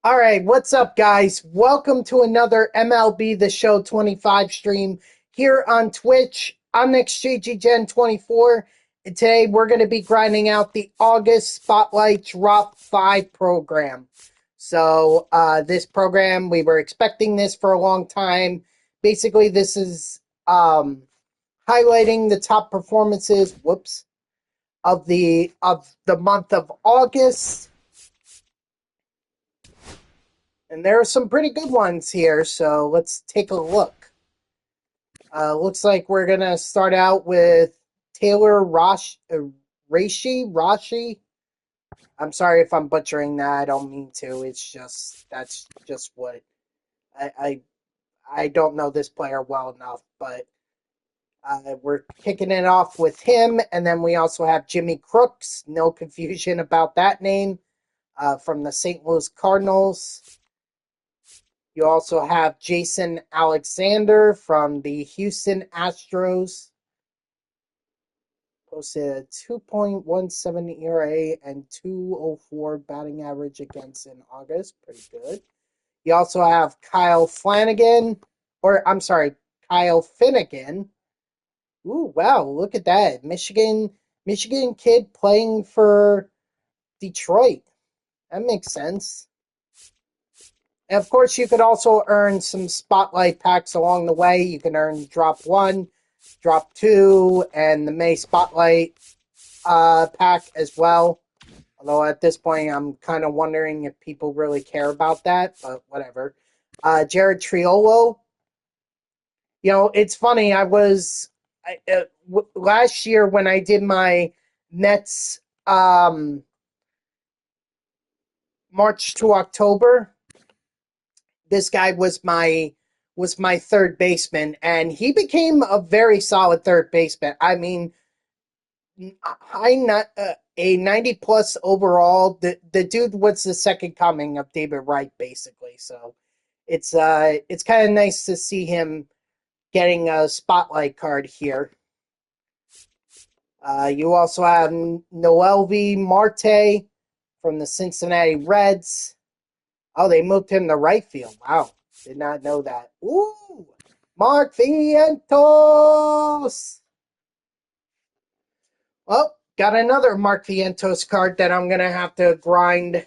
All right, what's up, guys? Welcome to another MLB The Show 25 stream here on Twitch. I'm NextJGGen24, and today we're going to be grinding out the August Spotlight Drop 5 program. So, this program, we were expecting this for a long time. Basically, this is highlighting the top performances, of the month of August. And there are some pretty good ones here, so let's take a look. Looks like we're going to start out with Taylor Rashi. I'm sorry if I'm butchering that. I don't mean to. That's just what I don't know this player well enough, but we're kicking it off with him. And then we also have Jimmy Crooks. No confusion about that name, from the St. Louis Cardinals. You also have Jason Alexander from the Houston Astros. Posted a 2.17 ERA and 2.04 batting average against in August. Pretty good. You also have Kyle Finnegan. Ooh, wow, look at that. Michigan kid playing for Detroit. That makes sense. And of course, you could also earn some spotlight packs along the way. You can earn Drop 1, Drop 2, and the May Spotlight pack as well. Although at this point, I'm kind of wondering if people really care about that, but whatever. Jared Triolo. You know, it's funny. Last year when I did my Mets March to October, this guy was my third baseman, and he became a very solid third baseman. I mean, a 90 plus overall. The dude was the second coming of David Wright, basically. So it's kind of nice to see him getting a spotlight card here. You also have Noelvi Marte from the Cincinnati Reds. Oh, they moved him to right field. Wow. Did not know that. Ooh. Mark Vientos. Well, got another Mark Vientos card that I'm going to have to grind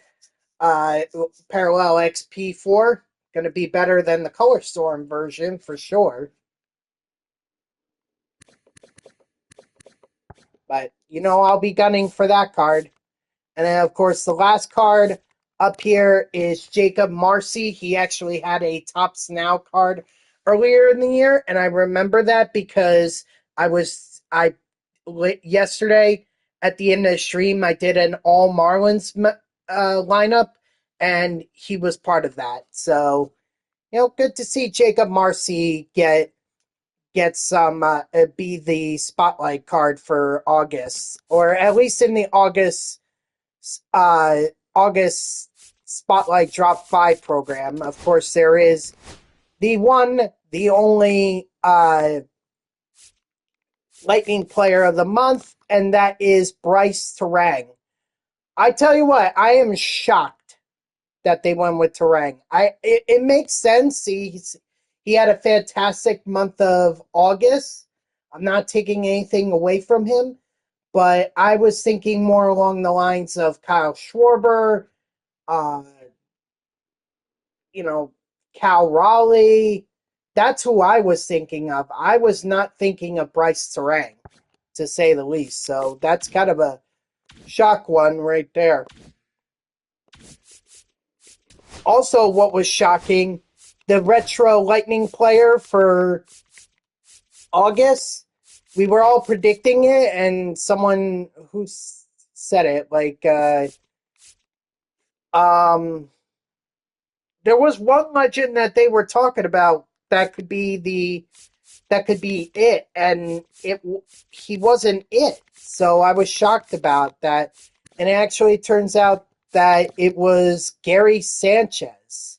Parallel XP for. Going to be better than the Color Storm version for sure. But, I'll be gunning for that card. And then, of course, the last card up here is Jacob Marcy. He actually had a Topps Now card earlier in the year, and I remember that because yesterday at the end of the stream, I did an all Marlins lineup, and he was part of that. So, good to see Jacob Marcy get some be the spotlight card for August, or at least in the August Spotlight Drop 5 program. Of course, there is the only Lightning Player of the Month, and that is Bryce Terang. I tell you what, I am shocked that they went with Terang. It makes sense. He had a fantastic month of August. I'm not taking anything away from him, but I was thinking more along the lines of Kyle Schwarber, Cal Raleigh. That's who I was thinking of. I was not thinking of Bryce Terang, to say the least. So that's kind of a shock one right there. Also, what was shocking, the retro Lightning Player for August, we were all predicting it, and someone who said it, there was one legend that they were talking about that could be it, and he wasn't it. So I was shocked about that, and it actually turns out that it was Gary Sanchez.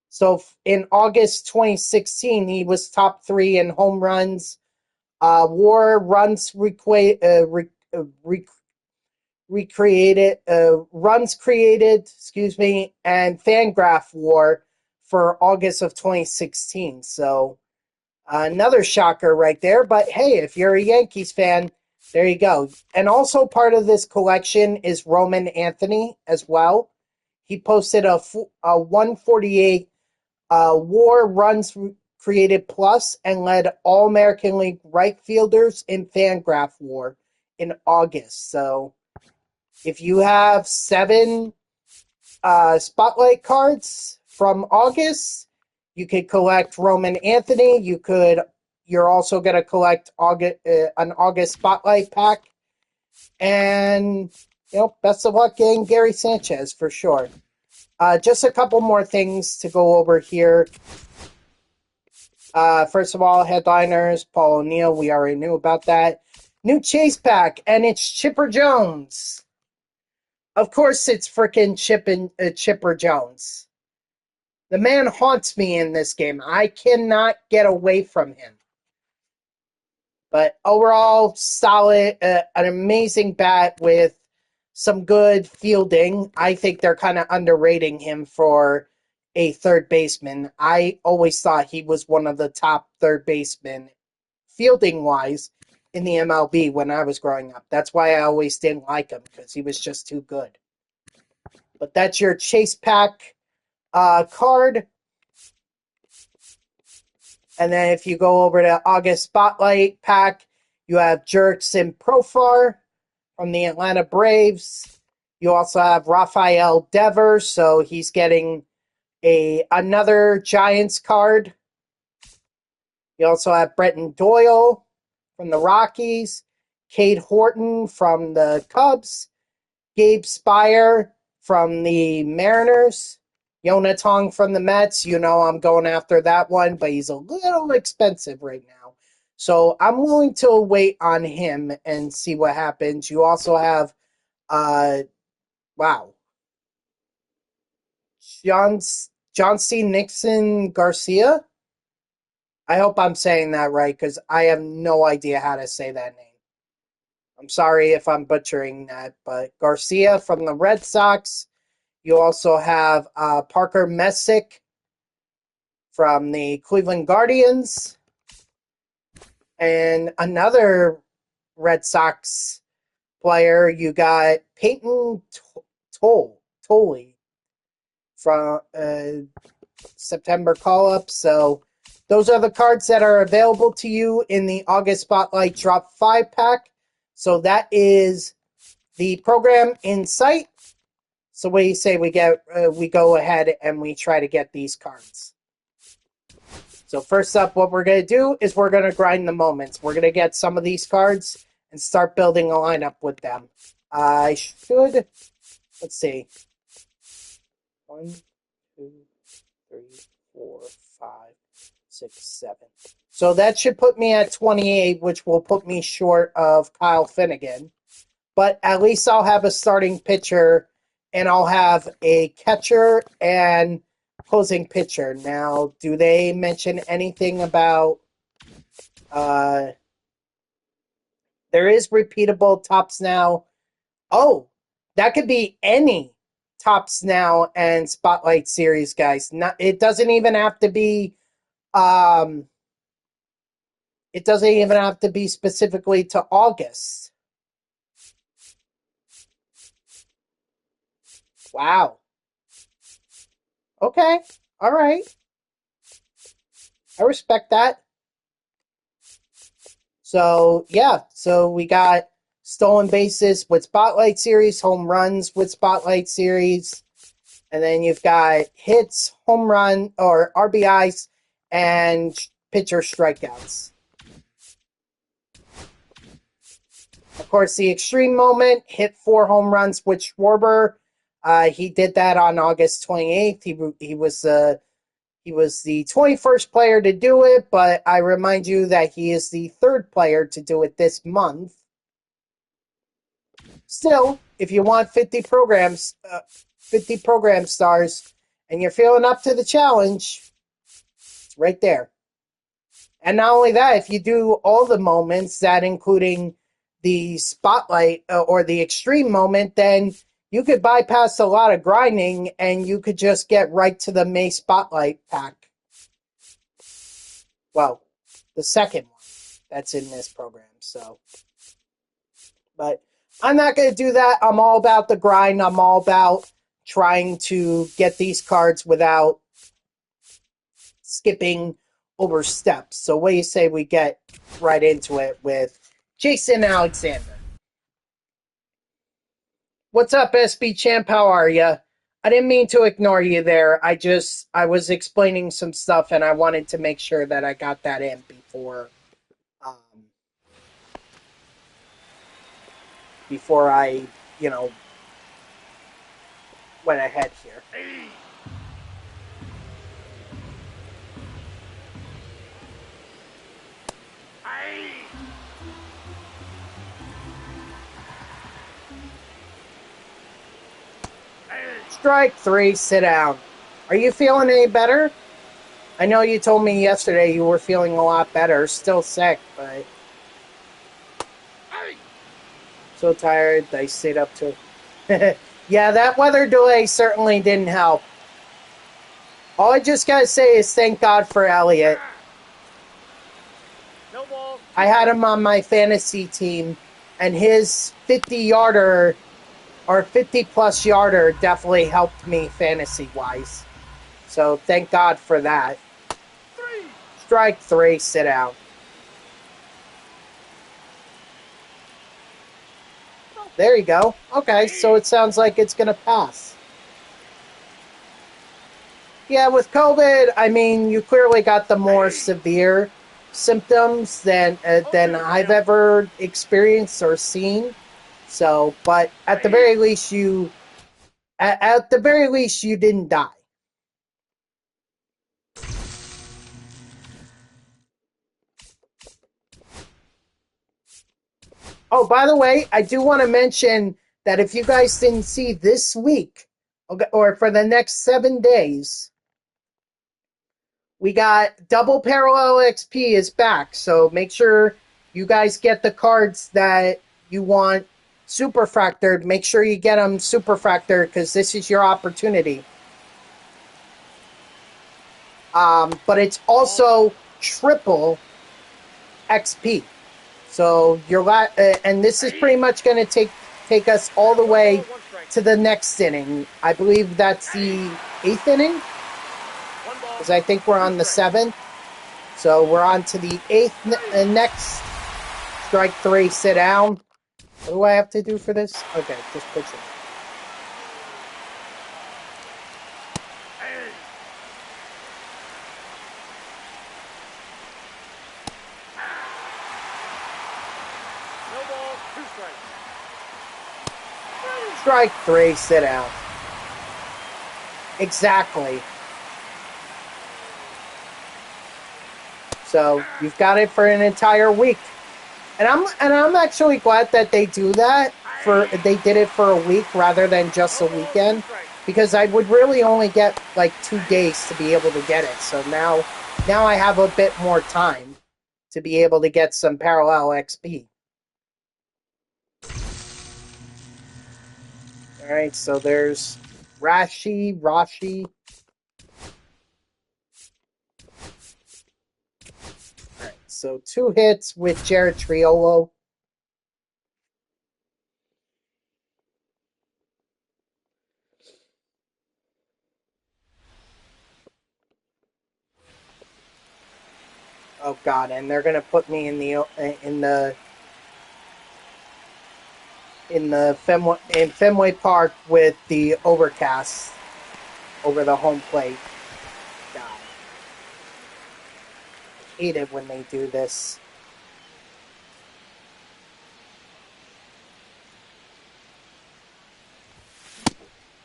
So in August 2016, he was top 3 in home runs, WAR runs runs created, excuse me, and Fangraph War for August of 2016. So another shocker right there. But hey, if you're a Yankees fan, there you go. And also part of this collection is Roman Anthony as well. He posted a 148 WAR runs created plus and led All American League right fielders in Fangraph War in August. So if you have 7 spotlight cards from August, you could collect Roman Anthony. You're also going to collect an August spotlight pack, and best of luck getting Gary Sanchez for sure. Just a couple more things to go over here. First of all, headliners, Paul O'Neill, we already knew about that. New chase pack, and it's Chipper Jones. Of course, it's freaking Chipper Jones. The man haunts me in this game. I cannot get away from him. But overall, solid, an amazing bat with some good fielding. I think they're kind of underrating him for a third baseman. I always thought he was one of the top third basemen, fielding-wise, in the MLB when I was growing up. That's why I always didn't like him, because he was just too good. But that's your chase pack card. And then if you go over to August Spotlight pack, you have Jurickson Profar from the Atlanta Braves. You also have Rafael Devers, so he's getting another Giants card. You also have Bretton Doyle from the Rockies, Cade Horton from the Cubs, Gabe Spire from the Mariners, Yonatong from the Mets. I'm going after that one, but he's a little expensive right now. So I'm willing to wait on him and see what happens. You also have, John C. Nixon Garcia. I hope I'm saying that right, because I have no idea how to say that name. I'm sorry if I'm butchering that, but Garcia from the Red Sox. You also have Parker Messick from the Cleveland Guardians. And another Red Sox player, you got Peyton Tolley from September call-up. So those are the cards that are available to you in the August Spotlight Drop 5 pack. So that is the program in sight. So what do you say we go ahead and we try to get these cards? So first up, what we're going to do is we're going to grind the moments. We're going to get some of these cards and start building a lineup with them. I should, let's see. 1, 2, 3, 4, 5, 6, 7. So that should put me at 28, which will put me short of Kyle Finnegan. But at least I'll have a starting pitcher, and I'll have a catcher and closing pitcher. Now, do they mention anything about... there is repeatable Tops Now. Oh, that could be any Tops Now and Spotlight Series, guys. It doesn't even have to be... it doesn't even have to be specifically to August. Wow. Okay. All right. I respect that. So, yeah. So, we got stolen bases with Spotlight Series, home runs with Spotlight Series, and then you've got hits, home run, or RBIs, and pitcher strikeouts. Of course, the extreme moment, hit 4 home runs with Schwarber. He did that on August 28th. He was the 21st player to do it, but I remind you that he is the 3rd player to do it this month. Still, if you want 50 program stars, and you're feeling up to the challenge, it's right there. And not only that, if you do all the moments, that including the spotlight or the extreme moment, then you could bypass a lot of grinding and you could just get right to the May spotlight pack. Well, the second one that's in this program. So, but I'm not going to do that. I'm all about the grind. I'm all about trying to get these cards without skipping over steps. So what do you say we get right into it with Jason Alexander? What's up, SB Champ? How are you? I didn't mean to ignore you there. I was explaining some stuff and I wanted to make sure that I got that in before I, went ahead here. Strike 3, sit down. Are you feeling any better? I know you told me yesterday you were feeling a lot better. Still sick, but so tired I stayed up till... Yeah, that weather delay certainly didn't help. All I just gotta say is thank God for Elliott. No ball. I had him on my fantasy team, and his 50-yarder or 50-plus yarder definitely helped me fantasy-wise. So thank God for that. Strike 3, sit down. There you go. Okay, so it sounds like it's going to pass. Yeah, with COVID, I mean, you clearly got the more severe symptoms than I've ever experienced or seen. So, but at the very least, you didn't die. Oh, by the way, I do want to mention that if you guys didn't see this week, or for the next 7 days, we got Double Parallel XP is back. So make sure you guys get the cards that you want Superfractored. Make sure you get them Superfractored because this is your opportunity. But it's also triple XP. So and this is pretty much going to take us all the way to the next inning. I believe that's the 8th inning, because I think we're on the 7th. So we're on to the 8th next. Strike 3, sit down. What do I have to do for this? Okay, just pitch it. Strike 3, sit down. Exactly. So you've got it for an entire week, and I'm actually glad that they do that. They did it for a week rather than just a weekend, because I would really only get like 2 days to be able to get it. So now I have a bit more time to be able to get some parallel XP. All right, so there's Rashi. All right, so 2 hits with Jared Triolo. Oh God, and they're gonna put me in Fenway Park with the overcast over the home plate. God, I hate it when they do this.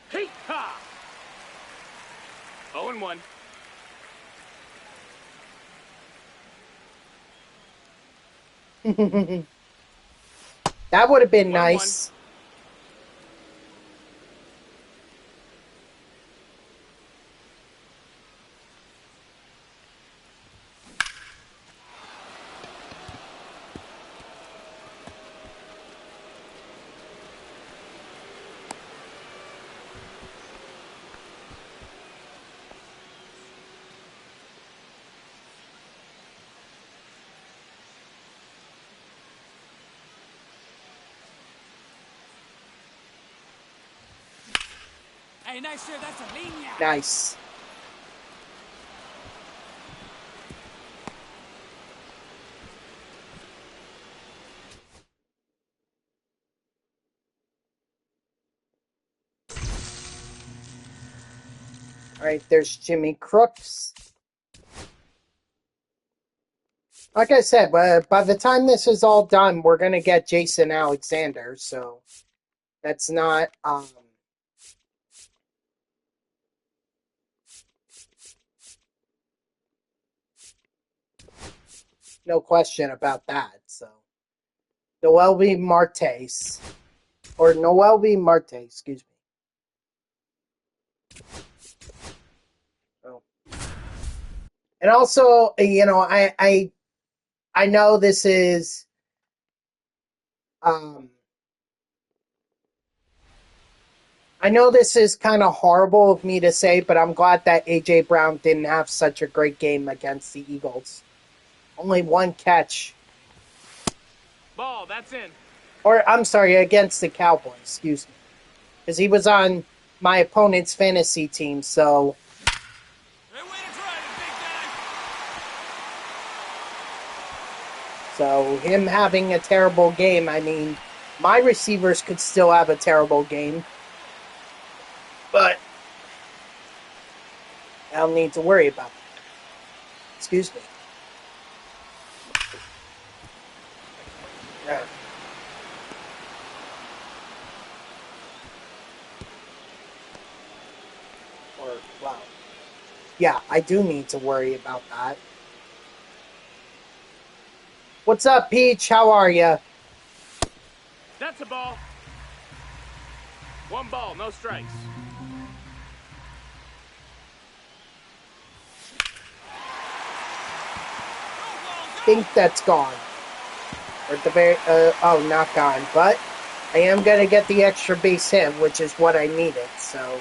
Hey, ha! 0-1. That would have been nice. Hey, nice sir, that's a linea. Nice. All right, there's Jimmy Crooks. Like I said, by the time this is all done, we're going to get Jason Alexander, so that's not... no question about that, so... Noelvi Marte, excuse me. Oh. And also, you know, I know this is... I know this is kind of horrible of me to say, but I'm glad that A.J. Brown didn't have such a great game against the Eagles. Only one catch. Ball, that's in. Or, I'm sorry, against the Cowboys, excuse me. Because he was on my opponent's fantasy team, so... Hey, way to try it, big guy. So, him having a terrible game, I mean, my receivers could still have a terrible game. But I don't need to worry about that. Excuse me. Yeah. Or, wow. Yeah, I do need to worry about that. What's up, Peach? How are you? That's a ball. One ball, no strikes. I think that's gone. Or at the very, oh, not gone. But I am going to get the extra base hit, which is what I needed, so.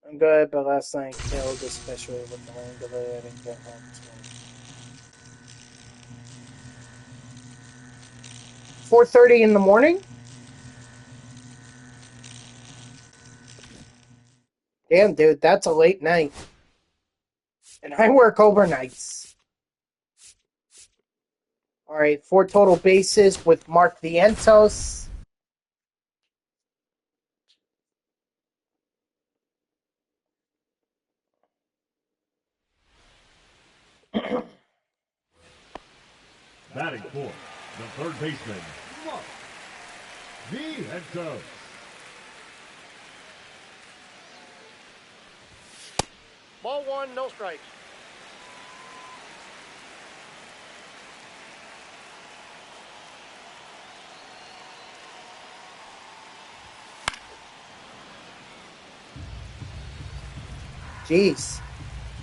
I'm good, but last night killed, especially with the rain delay. I didn't get home till 4:30 in the morning? Damn, dude, that's a late night. And I work overnights. All right, 4 total bases with Mark Vientos. Batting fourth, the third baseman, Mark Vientos. Ball one, no strikes. Jeez.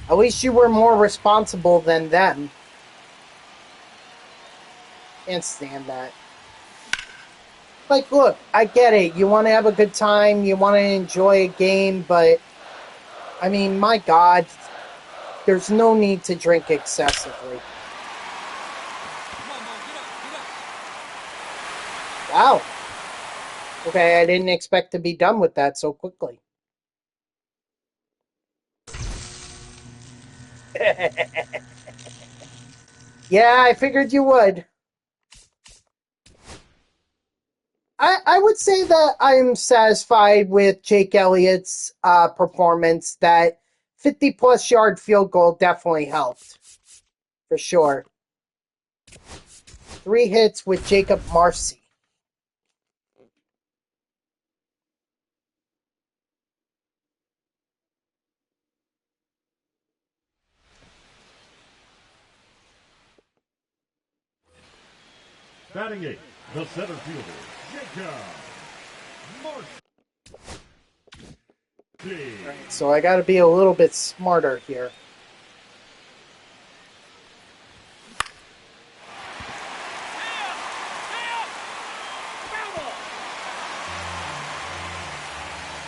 At least you were more responsible than them. Can't stand that. Like, look, I get it. You want to have a good time. You want to enjoy a game. But, I mean, my God, there's no need to drink excessively. Wow. Okay, I didn't expect to be done with that so quickly. Yeah, I figured you would. I would say that I'm satisfied with Jake Elliott's performance. That 50-plus yard field goal definitely helped. For sure. 3 hits with Jacob Marcy. Batting eighth, the center fielder, Jacob Marcy. Right, so I got to be a little bit smarter here.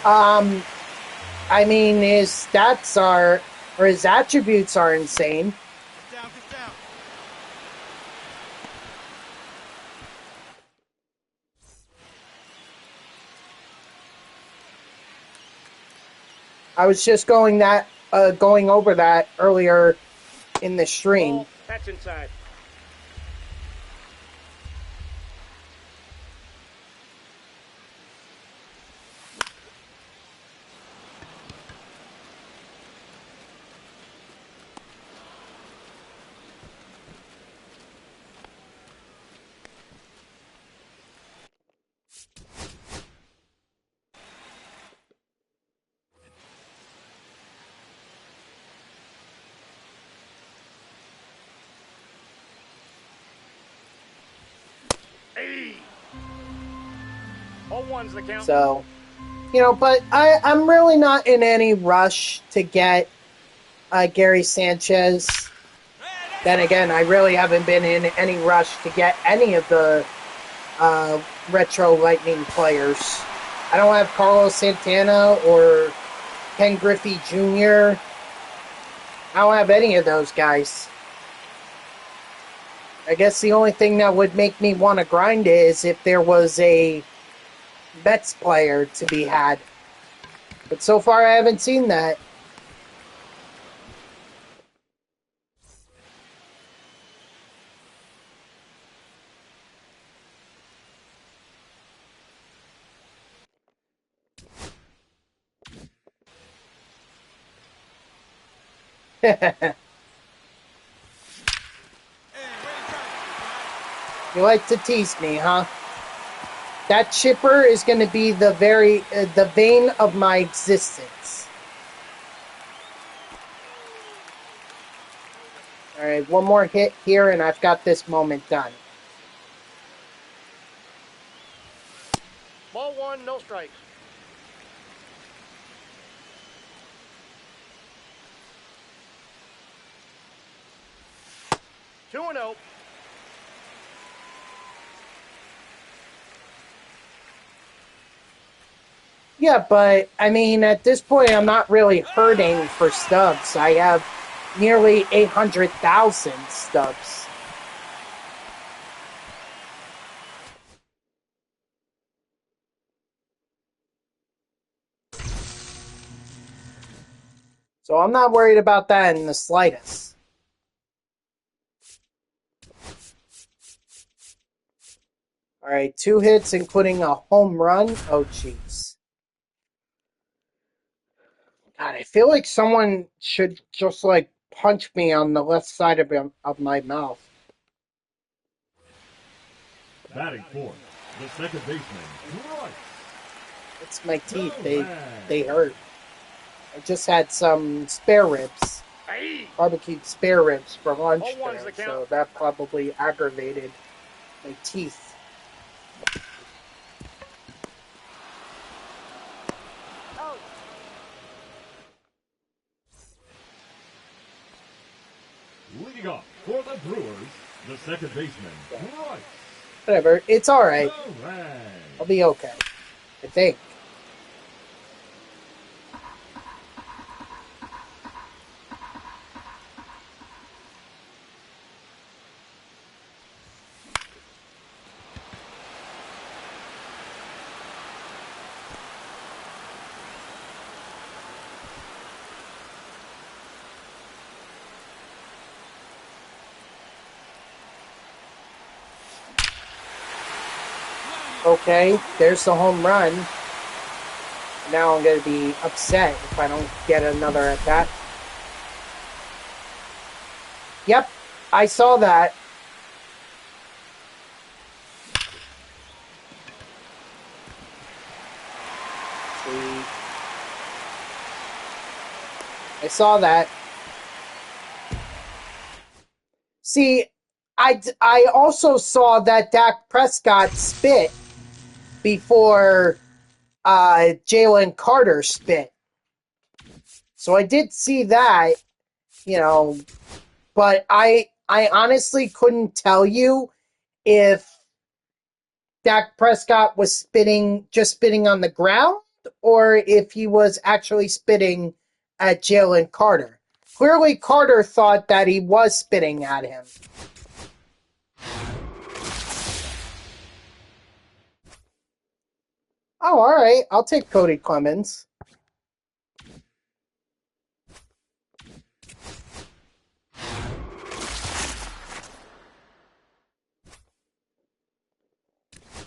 I mean, his stats are, or his attributes are insane. Get down. I was just going over that earlier in the stream. Ball, catch inside. Hey. 0-1's the count. So, but I'm really not in any rush to get Gary Sanchez. Then again, I really haven't been in any rush to get any of the retro Lightning players. I don't have Carlos Santana or Ken Griffey Jr. I don't have any of those guys. I guess the only thing that would make me want to grind is if there was a Mets player to be had. But so far I haven't seen that. You like to tease me, huh? That chipper is going to be the vein of my existence. All right, one more hit here, and I've got this moment done. Ball 1, no strikes. Two and 0. Yeah, but, I mean, at this point, I'm not really hurting for stubs. I have nearly 800,000 stubs. So I'm not worried about that in the slightest. All right, 2 hits, including a home run. Oh, jeez. God, I feel like someone should just, punch me on the left side of my mouth. Batting fourth, the second baseman, Bryce. It's my teeth. They hurt. I just had some spare ribs. Hey. Barbecued spare ribs for lunch 0-1's today, the count. so that probably aggravated my teeth. Leading off for the Brewers, the second baseman, Bryce. Whatever, it's alright. All right. I'll be okay. I think. Okay, there's the home run. Now I'm going to be upset if I don't get another at that. Yep, I saw that. See. I saw that. See, I also saw that Dak Prescott spit before Jalen Carter spit. So I did see that, but I honestly couldn't tell you if Dak Prescott was just spitting on the ground, or if he was actually spitting at Jalen Carter. Clearly, Carter thought that he was spitting at him. Oh, all right. I'll take Cody Clemens.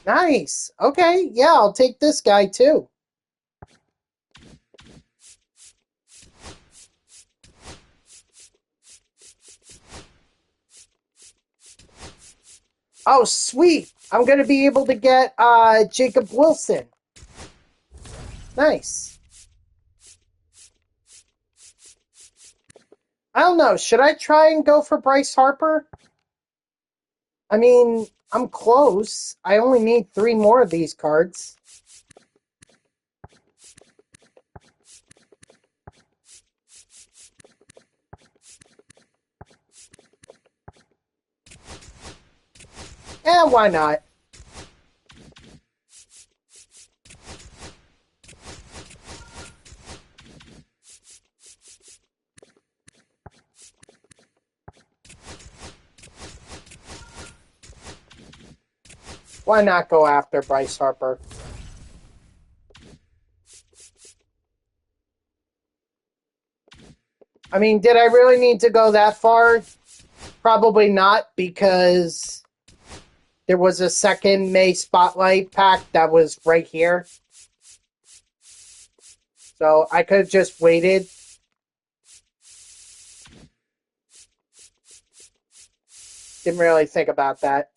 Nice. Okay, yeah, I'll take this guy too. Oh, sweet. I'm going to be able to get Jacob Wilson. Nice. I don't know. Should I try and go for Bryce Harper? I mean, I'm close. I only need 3 more of these cards. Eh, why not? Why not go after Bryce Harper? I mean, did I really need to go that far? Probably not, because there was a second May Spotlight pack that was right here. So I could have just waited. Didn't really think about that.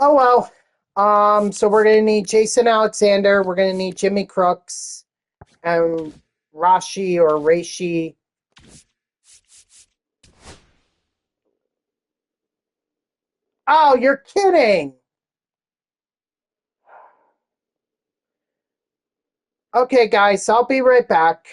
Oh well. So we're gonna need Jason Alexander. We're gonna need Jimmy Crooks and Rashi or Reishi. Oh, you're kidding! Okay, guys, I'll be right back.